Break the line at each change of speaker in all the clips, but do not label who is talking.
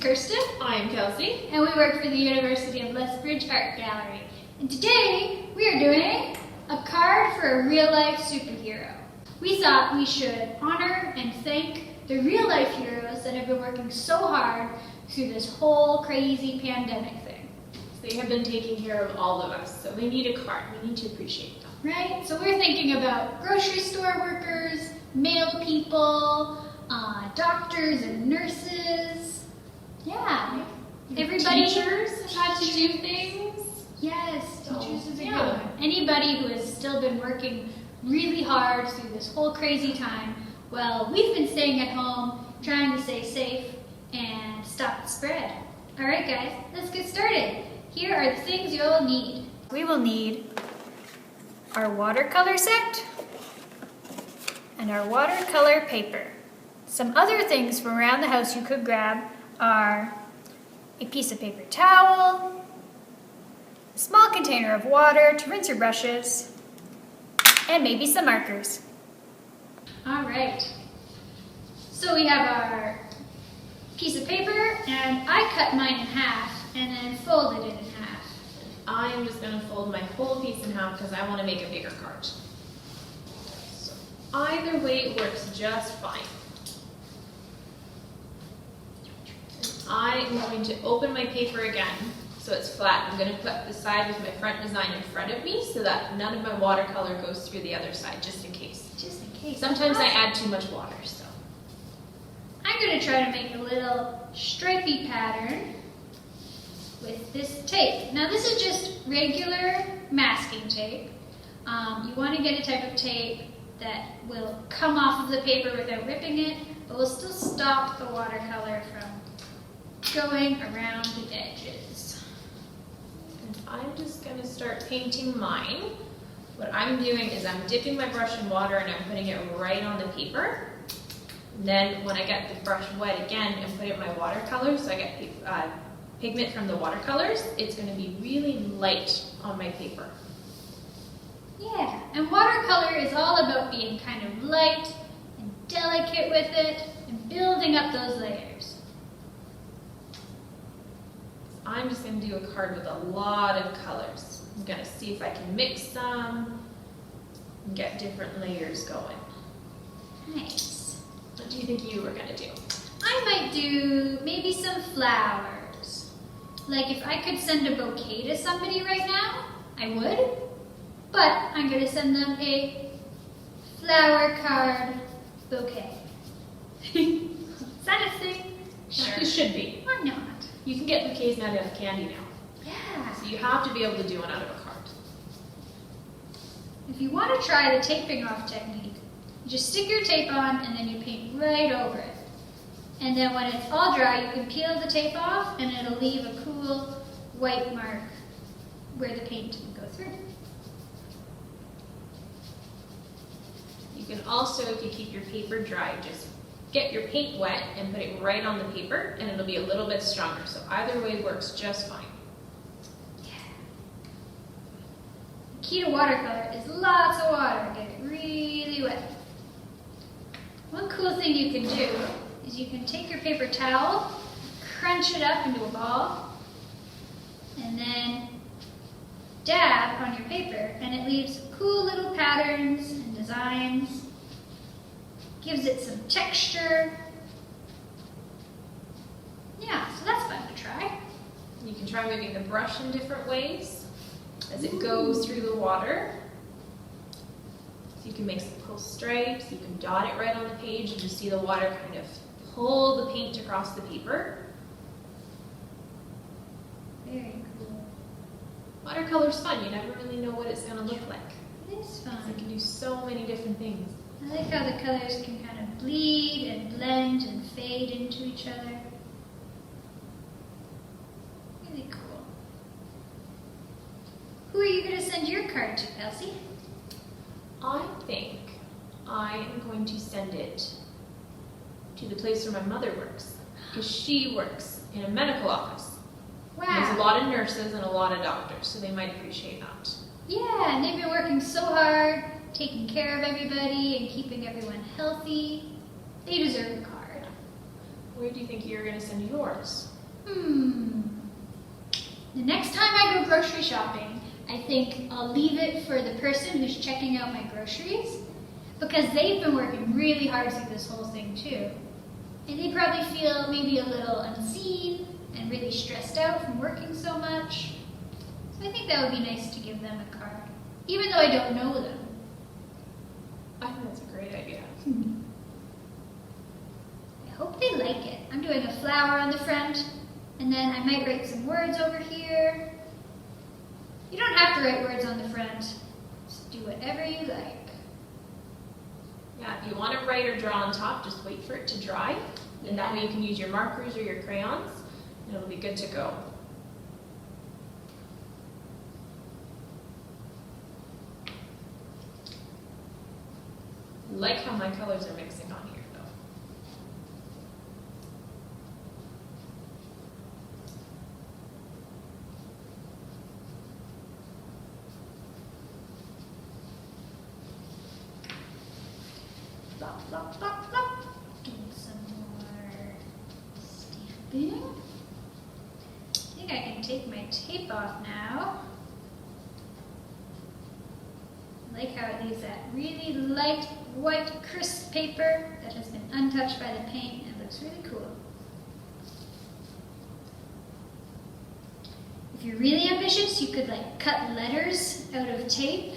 Kirsten.
I'm Kelsey.
And we work for the University of Lethbridge Art Gallery. And today we are doing a card for a real-life superhero. We thought we should honor and thank the real-life heroes that have been working so hard through this whole crazy pandemic thing.
They have been taking care of all of us, so they need a card. We need to appreciate them.
Right? So we're thinking about grocery store workers, mail people, doctors and nurses. Yeah. Everybody.
Teachers had to do things.
Yes, teachers is a good
yeah.
one. Anybody who has still been working really hard through this whole crazy time. Well, we've been staying at home, trying to stay safe and stop the spread. All right, guys, let's get started. Here are the things you'll need. We will need our watercolor set and our watercolor paper. Some other things from around the house you could grab are a piece of paper towel, a small container of water to rinse your brushes, and maybe some markers. All right, so we have our piece of paper, and I cut mine in half and then folded it in half.
I am just going to fold my whole piece in half because I want to make a bigger card. So either way works just fine. I am going to open my paper again so it's flat. I'm going to put the side with my front design in front of me so that none of my watercolor goes through the other side, just in case.
Just in case.
Sometimes I add too much water, so.
I'm going to try to make a little stripy pattern with this tape. Now this is just regular masking tape. You want to get a type of tape that will come off of the paper without ripping it, but will still stop the watercolor from going around the edges.
And I'm just going to start painting mine. What I'm doing is I'm dipping my brush in water and I'm putting it right on the paper. And then when I get the brush wet again and put it in my watercolor, so I get pigment from the watercolors, it's going to be really light on my paper.
Yeah, and watercolor is all about being kind of light and delicate with it and building up those layers.
I'm just going to do a card with a lot of colors. I'm going to see if I can mix them and get different layers going.
Nice.
What do you think you were going to do?
I might do maybe some flowers. Like if I could send a bouquet to somebody right now, I would. But I'm going to send them a flower card bouquet. Is that a thing?
Sure. It should be.
Or not?
You can get bouquets made out of candy now.
Yeah.
So you have to be able to do one out of a card.
If you want to try the taping off technique, you just stick your tape on and then you paint right over it. And then when it's all dry, you can peel the tape off and it'll leave a cool white mark where the paint didn't go through.
You can also, if you keep your paper dry, just get your paint wet and put it right on the paper and it'll be a little bit stronger. So either way works just fine.
Yeah. The key to watercolor is lots of water. Get it really wet. One cool thing you can do is you can take your paper towel, crunch it up into a ball, and then dab on your paper, and it leaves cool little patterns and designs. Gives it some texture. Yeah, so that's fun to try.
You can try moving the brush in different ways as it goes through the water. So you can make some cool stripes, you can dot it right on the page and just see the water kind of pull the paint across the paper.
Very cool.
Watercolor's fun, you never really know what it's going to look like.
It is fun.
You can do so many different things.
I like how the colors can kind of bleed and blend and fade into each other. Really cool. Who are you going to send your card to, Kelsey?
I think I am going to send it to the place where my mother works, because she works in a medical office.
Wow.
There's a lot of nurses and a lot of doctors, so they might appreciate that.
Yeah, and they've been working so hard, taking care of everybody and keeping everyone healthy. They deserve a card.
Where do you think you're going to send yours?
The next time I go grocery shopping, I think I'll leave it for the person who's checking out my groceries, because they've been working really hard through this whole thing too. And they probably feel maybe a little unseen and really stressed out from working so much. So I think that would be nice to give them a card, even though I don't know them.
I think that's a great idea.
I hope they like it. I'm doing a flower on the front, and then I might write some words over here. You don't have to write words on the front. Just do whatever you like.
Yeah, if you want to write or draw on top, just wait for it to dry. And that way you can use your markers or your crayons, and it'll be good to go. I like how my colors are mixing on here, though.
Flop, flop, flop, flop. Doing some more stamping. I think I can take my tape off now. I like how it leaves that really light, white, crisp paper that has been untouched by the paint. It looks really cool. If you're really ambitious, you could like cut letters out of tape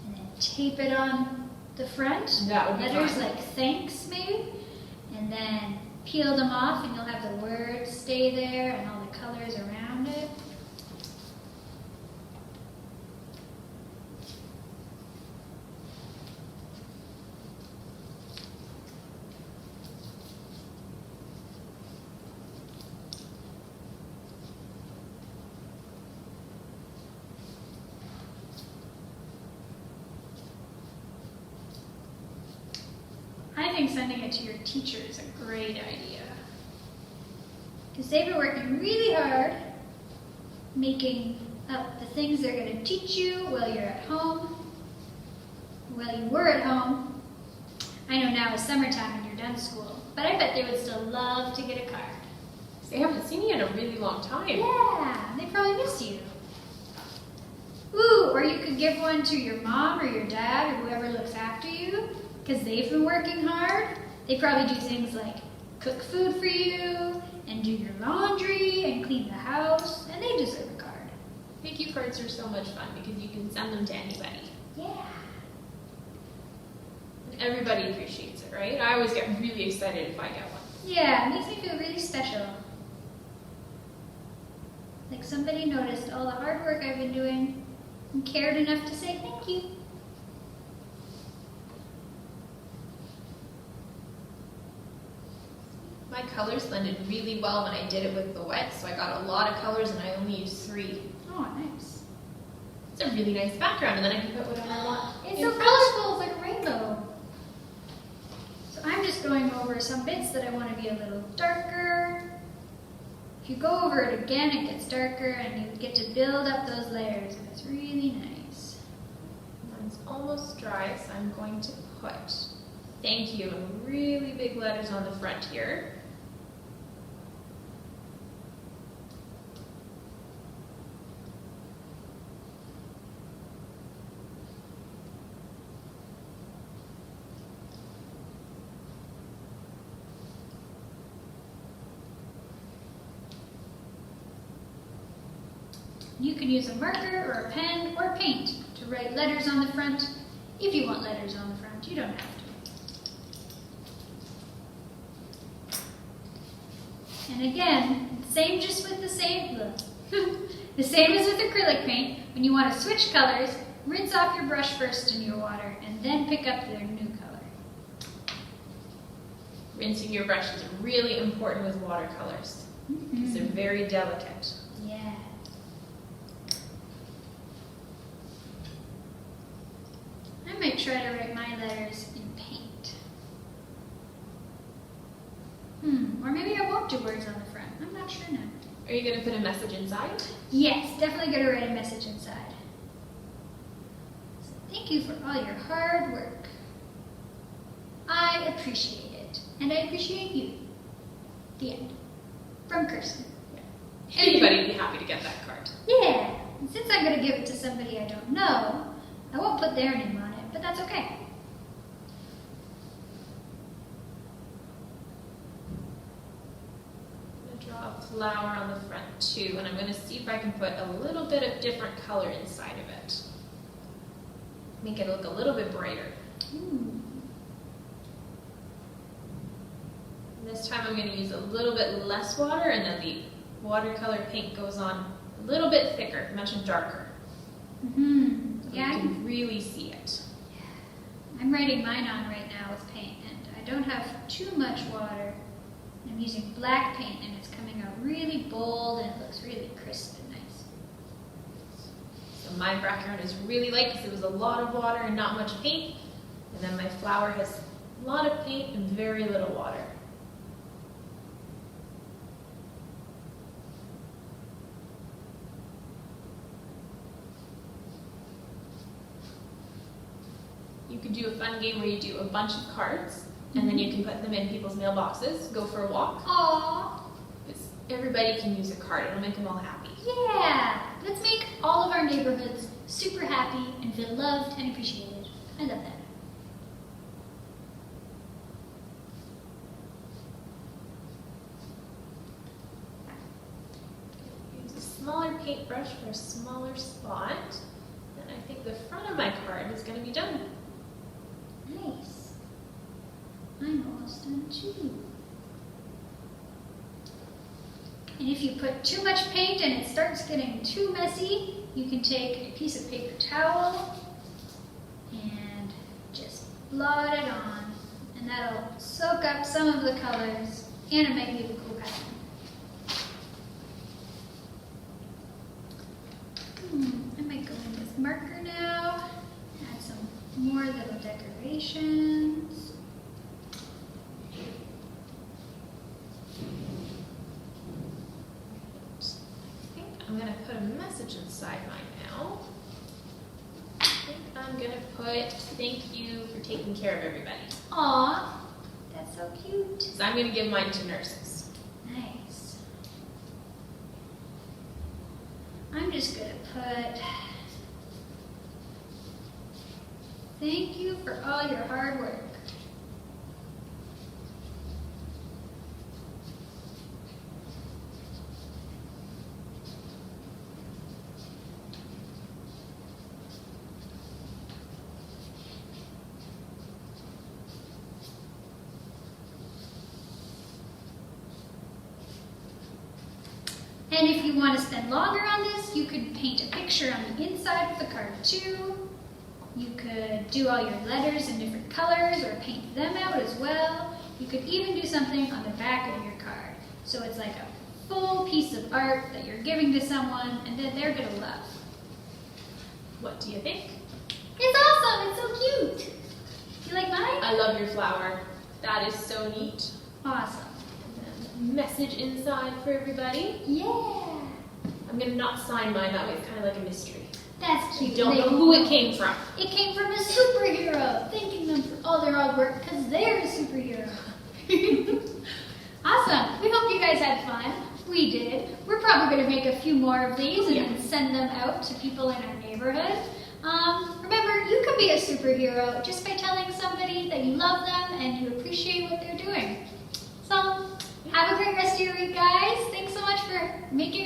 and then tape it on the front.
That would be
letters
fun.
like thanks maybe, and then peel them off and you'll have the words stay there and all the colors around it. I think sending it to your teacher is a great idea. Because they've been working really hard making up the things they're going to teach you while you're at home, while you were at home. I know now it's summertime and you're done school, but I bet they would still love to get a card.
They haven't seen you in a really long time.
Yeah, they probably miss you. Ooh, or you could give one to your mom or your dad or whoever looks after you, because they've been working hard. They probably do things like cook food for you and do your laundry and clean the house, and they deserve a card.
Thank you cards are so much fun because you can send them to anybody.
Yeah.
And everybody appreciates it, right? I always get really excited if I get one.
Yeah, it makes me feel really special. Like somebody noticed all the hard work I've been doing and cared enough to say thank you.
My colors blended really well when I did it with the wet, so I got a lot of colors and I only used 3.
Oh, nice.
It's a really nice background, and then I can put whatever I want.
It's
in
so
front.
colorful, it's like a rainbow. So I'm just going over some bits that I want to be a little darker. If you go over it again, it gets darker and you get to build up those layers, and it's really nice.
Mine's almost dry, so I'm going to put thank you in really big letters on the front here.
You can use a marker or a pen or paint to write letters on the front. If you want letters on the front, you don't have to. And again, same just with the same the same as with acrylic paint. When you want to switch colors, rinse off your brush first in your water and then pick up their new color.
Rinsing your brush is really important with watercolors because they're very delicate.
Yeah. I might try to write my letters in paint. Or maybe I won't do words on the front. I'm not sure now.
Are you going to put a message inside?
Yes, definitely going to write a message inside. So thank you for all your hard work. I appreciate it. And I appreciate you. The end. From Kirsten.
Anybody would be happy to get that card.
Yeah, and since I'm going to give it to somebody I don't know, I won't put their name on it, but that's okay.
I'm going to draw a flower on the front too, and I'm going to see if I can put a little bit of different color inside of it. Make it look a little bit brighter. This time I'm going to use a little bit less water, and then the watercolor paint goes on a little bit thicker, much darker. So
Yeah,
you can really see it.
I'm writing mine on right now with paint, and I don't have too much water. I'm using black paint, and it's coming out really bold, and it looks really crisp and nice.
So my background is really light because it was a lot of water and not much paint. And then my flower has a lot of paint and very little water. You could do a fun game where you do a bunch of cards, and then you can put them in people's mailboxes, go for a walk.
Aww,
Because everybody can use a card, it'll make them all happy.
yeah! Let's make all of our neighborhoods super happy and feel loved and appreciated. I love that.
Use a smaller paintbrush for a smaller spot. And I think the front of my card is going to be done.
Nice. I'm almost done too. And if you put too much paint and it starts getting too messy, you can take a piece of paper towel and just blot it on. And that'll soak up some of the colors and it might leave a cool pattern. I might go in with marker now. Add some more little decorations.
I think I'm going to put a message inside mine now. I think I'm going to put thank you for taking care of everybody.
Aw, that's so cute.
So I'm going to give mine to nurses.
Nice. I'm just going to put thank you for all your hard work. And if you want to spend longer on this, you could paint a picture on the inside of the card too. You could do all your letters in different colors or paint them out as well. You could even do something on the back of your card. So it's like a full piece of art that you're giving to someone and that they're going to love.
What do you think?
It's awesome! It's so cute! You like mine?
I love your flower. That is so neat.
Awesome.
And then message inside for everybody.
Yeah!
I'm going to not sign mine, that way it's kind of like a mystery.
That's cute.
You don't know who it came from.
It came from a superhero, thanking them for all their hard work because they're a superhero. Awesome. We hope you guys had fun. We did. We're probably going to make a few more of these and then send them out to people in our neighborhood. Remember, you can be a superhero just by telling somebody that you love them and you appreciate what they're doing. So, have a great rest of your week, guys. Thanks so much for making